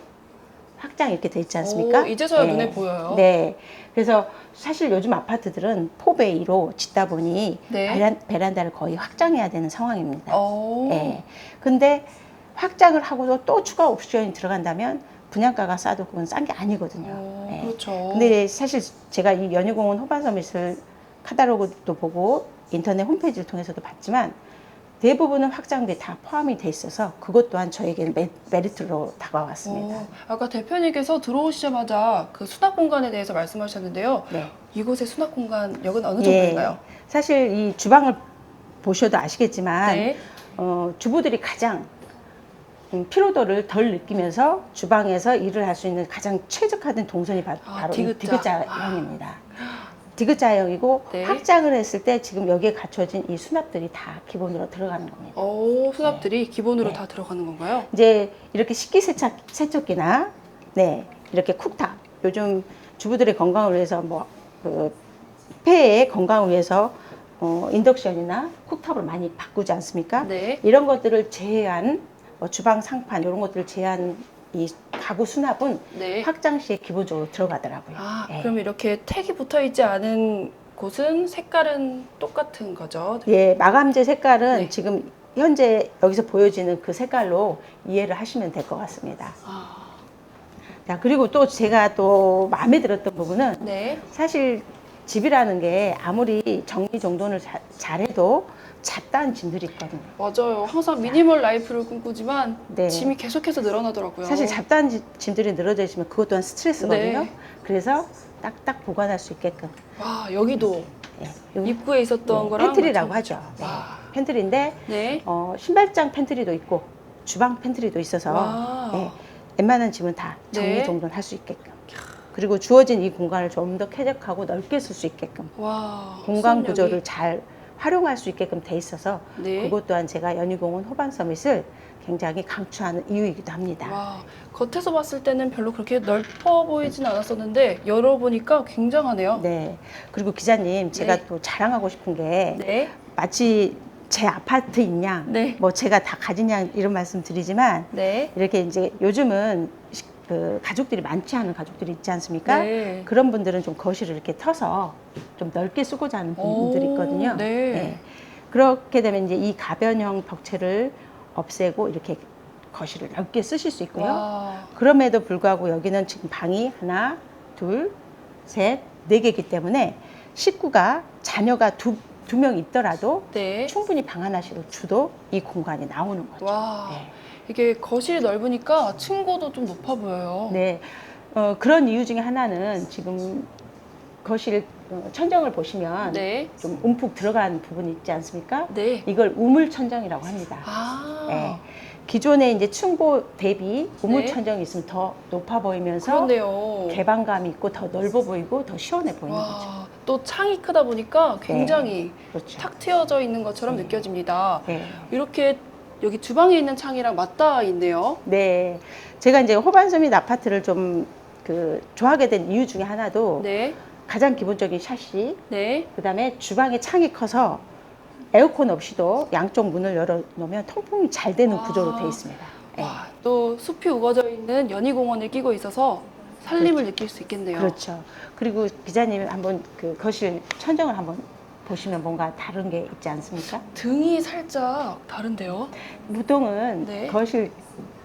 Speaker 2: 확장 이렇게 돼 있지 않습니까?
Speaker 1: 오, 이제서야 눈에 보여요.
Speaker 2: 네. 그래서 사실 요즘 아파트들은 포베이로 짓다 보니
Speaker 1: 네.
Speaker 2: 베란다를 거의 확장해야 되는 상황입니다.
Speaker 1: 오.
Speaker 2: 네. 근데 확장을 하고도 또 추가 옵션이 들어간다면 분양가가 싸도 그건 싼 게 아니거든요.
Speaker 1: 오,
Speaker 2: 네.
Speaker 1: 그렇죠.
Speaker 2: 근데 사실 제가 이 연희공원 호반 서밋을 카탈로그도 보고 인터넷 홈페이지를 통해서도 봤지만 대부분은 확장비 다 포함이 돼 있어서 그것 또한 저에게는 메리트로 다가왔습니다.
Speaker 1: 아까 대표님께서 들어오시자마자 그 수납 공간에 대해서 말씀하셨는데요.
Speaker 2: 네.
Speaker 1: 이곳의 수납 공간력은 어느
Speaker 2: 예.
Speaker 1: 정도인가요?
Speaker 2: 사실 이 주방을 보셔도 아시겠지만
Speaker 1: 네.
Speaker 2: 주부들이 가장 피로도를 덜 느끼면서 주방에서 일을 할 수 있는 가장 최적화된 동선이 바로 이
Speaker 1: 디귿자.
Speaker 2: 디귿자형입니다. 디귿자형이고
Speaker 1: 네.
Speaker 2: 확장을 했을 때 지금 여기에 갖춰진 이 수납들이 다 기본으로 들어가는 겁니다.
Speaker 1: 수납들이 기본으로
Speaker 2: 네.
Speaker 1: 다 들어가는 건가요?
Speaker 2: 이제 이렇게 식기세척기나 네 이렇게 쿡탑 요즘 주부들의 건강을 위해서 그 폐의 건강을 위해서 인덕션이나 쿡탑을 많이 바꾸지 않습니까?
Speaker 1: 네.
Speaker 2: 이런 것들을 제외한 주방 상판 이런 것들을 제외한 이 가구 수납은
Speaker 1: 네.
Speaker 2: 확장 시에 기본적으로 들어가더라고요. 예.
Speaker 1: 그럼 이렇게 택이 붙어 있지 않은 곳은 색깔은 똑같은 거죠?
Speaker 2: 예, 마감재 색깔은
Speaker 1: 네.
Speaker 2: 지금 현재 여기서 보여지는 그 색깔로 이해를 하시면 될 것 같습니다. 자, 그리고 또 제가 또 마음에 들었던 부분은
Speaker 1: 네.
Speaker 2: 사실 집이라는 게 아무리 정리정돈을 잘해도 잡다한 짐들이 있거든요.
Speaker 1: 맞아요. 항상 미니멀 라이프를 꿈꾸지만
Speaker 2: 네.
Speaker 1: 짐이 계속해서 늘어나더라고요.
Speaker 2: 사실 잡다한 짐들이 늘어져 있으면 그것 또한 스트레스거든요.
Speaker 1: 네.
Speaker 2: 그래서 딱딱 보관할 수 있게끔.
Speaker 1: 와, 여기도
Speaker 2: 예, 여기
Speaker 1: 입구에 있었던 거랑
Speaker 2: 팬트리라고
Speaker 1: 마찬가지죠.
Speaker 2: 하죠. 네.
Speaker 1: 와.
Speaker 2: 팬트리인데
Speaker 1: 네.
Speaker 2: 신발장 팬트리도 있고 주방 팬트리도 있어서
Speaker 1: 와.
Speaker 2: 예, 웬만한 짐은 다
Speaker 1: 네.
Speaker 2: 정리정돈할 수 있게끔. 그리고 주어진 이 공간을 좀 더 쾌적하고 넓게 쓸 수 있게끔
Speaker 1: 와.
Speaker 2: 공간
Speaker 1: 수납력이.
Speaker 2: 구조를 잘 활용할 수 있게끔 돼 있어서
Speaker 1: 네.
Speaker 2: 그것 또한 제가 연희공원 호반 서밋을 굉장히 강추하는 이유이기도 합니다.
Speaker 1: 와, 겉에서 봤을 때는 별로 그렇게 넓어 보이진 않았었는데 열어보니까 굉장하네요.
Speaker 2: 네. 그리고 기자님, 제가
Speaker 1: 네.
Speaker 2: 또 자랑하고 싶은 게
Speaker 1: 네.
Speaker 2: 마치 제 아파트인 양,
Speaker 1: 네.
Speaker 2: 뭐 제가 다 가진 양 이런 말씀 드리지만
Speaker 1: 네.
Speaker 2: 이렇게 이제 요즘은 그 가족들이 많지 않은 가족들이 있지 않습니까?
Speaker 1: 네.
Speaker 2: 그런 분들은 좀 거실을 이렇게 터서 좀 넓게 쓰고자 하는 분들이 있거든요.
Speaker 1: 네.
Speaker 2: 그렇게 되면 이제 이 가변형 벽체를 없애고 이렇게 거실을 넓게 쓰실 수 있고요.
Speaker 1: 와.
Speaker 2: 그럼에도 불구하고 여기는 지금 방이 하나, 둘, 셋, 네 개이기 때문에 식구가 자녀가 두 명 있더라도
Speaker 1: 네.
Speaker 2: 충분히 방 하나씩을 줘도 이 공간이 나오는 거죠.
Speaker 1: 와.
Speaker 2: 네.
Speaker 1: 이게 거실이 넓으니까 층고도 좀 높아 보여요.
Speaker 2: 네. 그런 이유 중에 하나는 지금 거실 천정을 보시면
Speaker 1: 네.
Speaker 2: 좀 움푹 들어간 부분이 있지 않습니까?
Speaker 1: 네.
Speaker 2: 이걸 우물 천정이라고 합니다.
Speaker 1: 아.
Speaker 2: 네. 기존에 이제 층고 대비 우물
Speaker 1: 네.
Speaker 2: 천정이 있으면 더 높아 보이면서
Speaker 1: 그런데요.
Speaker 2: 개방감이 있고 더 넓어 보이고 더 시원해 보이는 거죠.
Speaker 1: 와. 또 창이 크다 보니까 굉장히
Speaker 2: 그렇죠.
Speaker 1: 탁 트여져 있는 것처럼
Speaker 2: 네.
Speaker 1: 느껴집니다.
Speaker 2: 네.
Speaker 1: 이렇게 여기 주방에 있는 창이랑 맞닿아 있네요.
Speaker 2: 네. 제가 이제 호반서밋 아파트를 좀 좋아하게 된 이유 중에 하나도
Speaker 1: 네.
Speaker 2: 가장 기본적인 샤시,
Speaker 1: 네.
Speaker 2: 그다음에 주방에 창이 커서 에어컨 없이도 양쪽 문을 열어 놓으면 통풍이 잘 되는 구조로 되어 있습니다. 네.
Speaker 1: 와, 또 숲이 우거져 있는 연희공원을 끼고 있어서 살림을 느낄 수 있겠네요.
Speaker 2: 그렇죠. 그리고 기자님 한번 그 거실 천정을 한번 보시면 뭔가 다른 게 있지 않습니까?
Speaker 1: 등이 살짝 다른데요?
Speaker 2: 보통은
Speaker 1: 네.
Speaker 2: 거실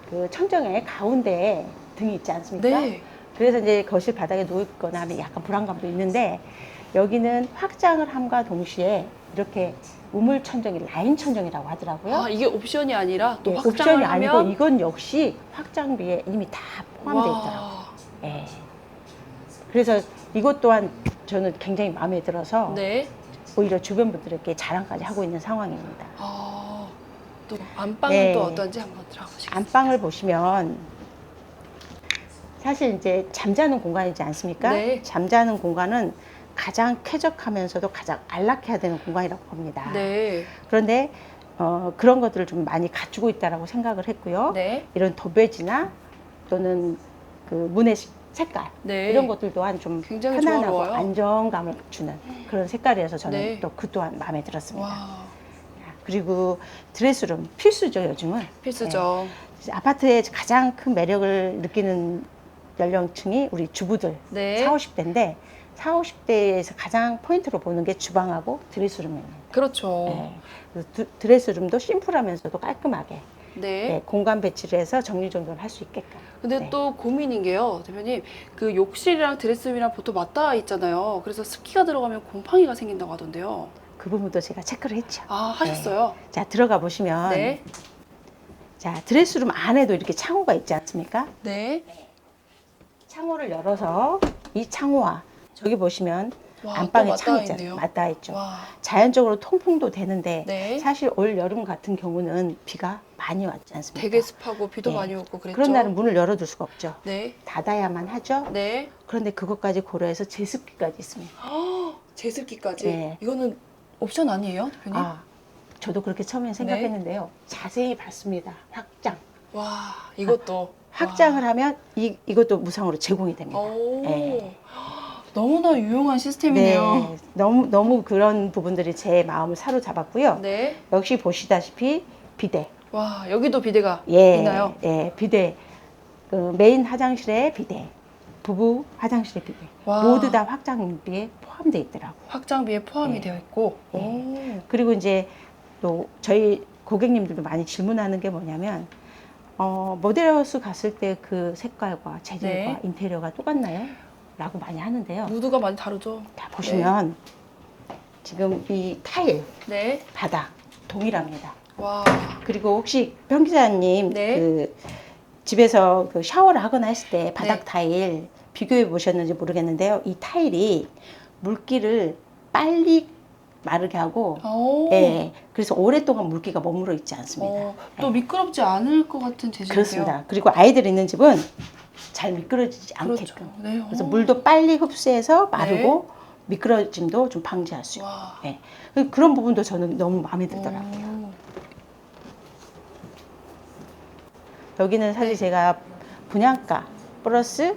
Speaker 2: 그 천정의 가운데에 등이 있지 않습니까?
Speaker 1: 네.
Speaker 2: 그래서 이제 거실 바닥에 누워 있거나 하면 약간 불안감도 있는데 여기는 확장을 함과 동시에 이렇게 우물 천정이 라인 천정이라고 하더라고요.
Speaker 1: 아, 이게 옵션이 아니라 또
Speaker 2: 예,
Speaker 1: 확장을
Speaker 2: 옵션이
Speaker 1: 하면
Speaker 2: 아니고 이건 역시 확장비에 이미 다 포함되어 있더라고요.
Speaker 1: 와.
Speaker 2: 예. 그래서 이것 또한 저는 굉장히 마음에 들어서
Speaker 1: 네.
Speaker 2: 오히려 주변 분들에게 자랑까지 하고 있는 상황입니다.
Speaker 1: 아, 또 안방은
Speaker 2: 네.
Speaker 1: 또 어떤지 한번 들어보시겠어요?
Speaker 2: 안방을 보시면 사실 이제 잠자는 공간이지 않습니까?
Speaker 1: 네.
Speaker 2: 잠자는 공간은 가장 쾌적하면서도 가장 안락해야 되는 공간이라고 봅니다.
Speaker 1: 네.
Speaker 2: 그런데 그런 것들을 좀 많이 갖추고 있다라고 생각을 했고요.
Speaker 1: 네.
Speaker 2: 이런 도배지나 또는 그 문의 색깔
Speaker 1: 네.
Speaker 2: 이런 것들 또한 좀
Speaker 1: 굉장히
Speaker 2: 편안하고
Speaker 1: 조화로워요.
Speaker 2: 안정감을 주는 그런 색깔이어서 저는
Speaker 1: 네.
Speaker 2: 또 그 또한 마음에 들었습니다.
Speaker 1: 와,
Speaker 2: 그리고 드레스룸 필수죠 요즘은.
Speaker 1: 필수죠.
Speaker 2: 네. 아파트의 가장 큰 매력을 느끼는 연령층이 우리 주부들
Speaker 1: 네.
Speaker 2: 40, 50대인데 40, 50대에서 가장 포인트로 보는 게 주방하고 드레스룸입니다.
Speaker 1: 그렇죠.
Speaker 2: 네. 그래서 드레스룸도 심플하면서도 깔끔하게
Speaker 1: 네.
Speaker 2: 네, 공간 배치를 해서 정리정돈을 할 수 있게끔.
Speaker 1: 근데
Speaker 2: 네.
Speaker 1: 또 고민인 게요, 대표님. 그 욕실이랑 드레스룸이랑 보통 맞닿아 있잖아요. 그래서 습기가 들어가면 곰팡이가 생긴다고 하던데요.
Speaker 2: 그 부분도 제가 체크를 했죠.
Speaker 1: 아, 하셨어요?
Speaker 2: 자, 들어가 보시면
Speaker 1: 네.
Speaker 2: 자, 드레스룸 안에도 이렇게 창호가 있지 않습니까?
Speaker 1: 네.
Speaker 2: 창호를 열어서 이 창호와 저기 보시면
Speaker 1: 와,
Speaker 2: 안방에
Speaker 1: 또
Speaker 2: 창
Speaker 1: 맞닿아
Speaker 2: 있잖아요.
Speaker 1: 있네요.
Speaker 2: 맞닿아 있죠.
Speaker 1: 와.
Speaker 2: 자연적으로 통풍도 되는데
Speaker 1: 네.
Speaker 2: 사실 올 여름 같은 경우는 비가 많이 왔지 않습니까?
Speaker 1: 되게 습하고 비도
Speaker 2: 예.
Speaker 1: 많이 오고 그랬죠.
Speaker 2: 그런 날은 문을 열어둘 수가 없죠.
Speaker 1: 네.
Speaker 2: 닫아야만 하죠.
Speaker 1: 네.
Speaker 2: 그런데 그것까지 고려해서 제습기까지 있습니다.
Speaker 1: 제습기까지.
Speaker 2: 네.
Speaker 1: 이거는 옵션 아니에요, 대표님?
Speaker 2: 아, 저도 그렇게 처음에 생각했는데요. 자세히 봤습니다. 확장.
Speaker 1: 와, 이것도.
Speaker 2: 확장을 하면 이것도 무상으로 제공이 됩니다.
Speaker 1: 오.
Speaker 2: 네.
Speaker 1: 너무나 유용한 시스템이네요.
Speaker 2: 네, 너무 그런 부분들이 제 마음을 사로잡았고요.
Speaker 1: 네.
Speaker 2: 역시 보시다시피 비대.
Speaker 1: 와, 여기도 비데가
Speaker 2: 예,
Speaker 1: 있나요?
Speaker 2: 예, 비대. 그 메인 화장실에 비대, 부부 화장실에 비대.
Speaker 1: 와.
Speaker 2: 모두 다 확장비에 포함되어 있더라고요.
Speaker 1: 확장비에 포함이
Speaker 2: 네.
Speaker 1: 되어 있고.
Speaker 2: 네.
Speaker 1: 오.
Speaker 2: 그리고 이제 또 저희 고객님들도 많이 질문하는 게 뭐냐면 모델하우스 갔을 때 그 색깔과 재질과
Speaker 1: 네.
Speaker 2: 인테리어가 똑같나요? 라고 많이 하는데요.
Speaker 1: 무드가 많이 다르죠.
Speaker 2: 자, 보시면 지금 이 타일,
Speaker 1: 네.
Speaker 2: 바닥 동일합니다.
Speaker 1: 와.
Speaker 2: 그리고 혹시 변 기자님
Speaker 1: 네.
Speaker 2: 그 집에서 그 샤워를 하거나 했을 때 바닥
Speaker 1: 네.
Speaker 2: 타일 비교해 보셨는지 모르겠는데요. 이 타일이 물기를 빨리 마르게 하고
Speaker 1: 오.
Speaker 2: 예, 그래서 오랫동안 물기가 머물러 있지 않습니다.
Speaker 1: 또 미끄럽지 않을 것 같은 재질이에요.
Speaker 2: 그렇습니다. 그리고 아이들 있는 집은 잘 미끄러지지
Speaker 1: 그렇죠.
Speaker 2: 않게끔.
Speaker 1: 네.
Speaker 2: 그래서
Speaker 1: 오.
Speaker 2: 물도 빨리 흡수해서 마르고 미끄러짐도 좀 방지할 수 있고.
Speaker 1: 와.
Speaker 2: 예. 그런 부분도 저는 너무 마음에 들더라고요.
Speaker 1: 오.
Speaker 2: 여기는 사실
Speaker 1: 네.
Speaker 2: 제가 분양가 플러스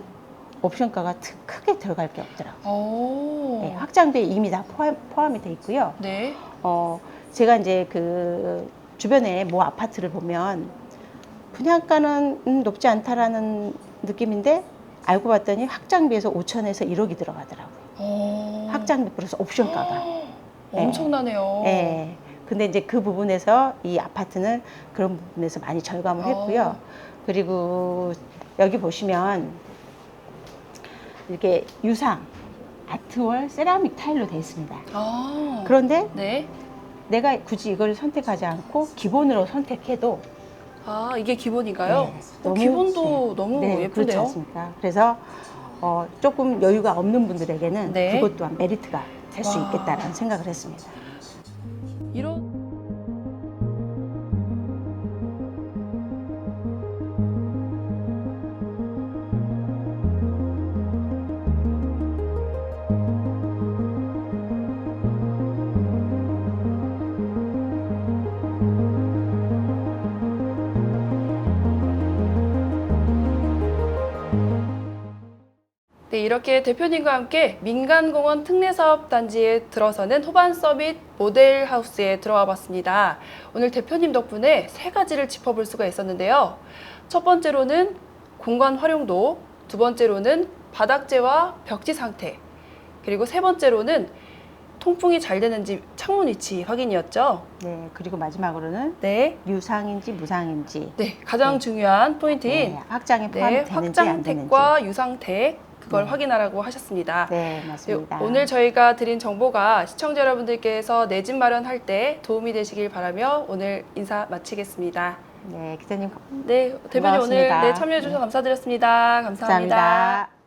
Speaker 2: 옵션가가 크게 들어갈 게 없더라고요.
Speaker 1: 오.
Speaker 2: 네, 확장비에 이미 다 포함이 돼 있고요.
Speaker 1: 네.
Speaker 2: 제가 이제 그 주변에 모 아파트를 보면 분양가는 높지 않다라는 느낌인데 알고 봤더니 확장비에서 5천에서 1억이 들어가더라고요.
Speaker 1: 오.
Speaker 2: 확장비 플러스 옵션가가.
Speaker 1: 엄청나네요.
Speaker 2: 네. 근데 이제 그 부분에서 이 아파트는 그런 부분에서 많이 절감을 했고요. 그리고 여기 보시면 이렇게 유상, 아트월, 세라믹 타일로 되어 있습니다.
Speaker 1: 아.
Speaker 2: 그런데
Speaker 1: 네.
Speaker 2: 내가 굳이 이걸 선택하지 않고 기본으로 선택해도
Speaker 1: 아, 이게 기본인가요?
Speaker 2: 네,
Speaker 1: 기본도 너무
Speaker 2: 그렇지
Speaker 1: 예쁜데요?
Speaker 2: 않습니까? 그래서 조금 여유가 없는 분들에게는
Speaker 1: 네.
Speaker 2: 그것 또한 메리트가 될 수
Speaker 1: 와.
Speaker 2: 있겠다라는 생각을 했습니다.
Speaker 1: 이런 네, 이렇게 대표님과 함께 민간공원 특례사업단지에 들어서는 호반서밋 모델하우스에 들어와 봤습니다. 오늘 대표님 덕분에 세 가지를 짚어볼 수가 있었는데요. 첫 번째로는 공간 활용도, 두 번째로는 바닥재와 벽지 상태, 그리고 세 번째로는 통풍이 잘 되는지 창문 위치 확인이었죠.
Speaker 2: 네, 그리고 마지막으로는
Speaker 1: 네,
Speaker 2: 유상인지 무상인지
Speaker 1: 네 가장
Speaker 2: 네.
Speaker 1: 중요한 포인트인
Speaker 2: 네, 확장에 포함이
Speaker 1: 네,
Speaker 2: 되는지 안 되는지.
Speaker 1: 확장택과 유상택 그걸
Speaker 2: 네.
Speaker 1: 확인하라고 하셨습니다.
Speaker 2: 네, 맞습니다.
Speaker 1: 오늘 저희가 드린 정보가 시청자 여러분들께서 내 집 마련할 때 도움이 되시길 바라며 오늘 인사 마치겠습니다.
Speaker 2: 네, 기자님
Speaker 1: 네, 대표님 오늘
Speaker 2: 고맙습니다.
Speaker 1: 네, 참여해 주셔서 감사드렸습니다. 감사합니다.
Speaker 2: 감사합니다.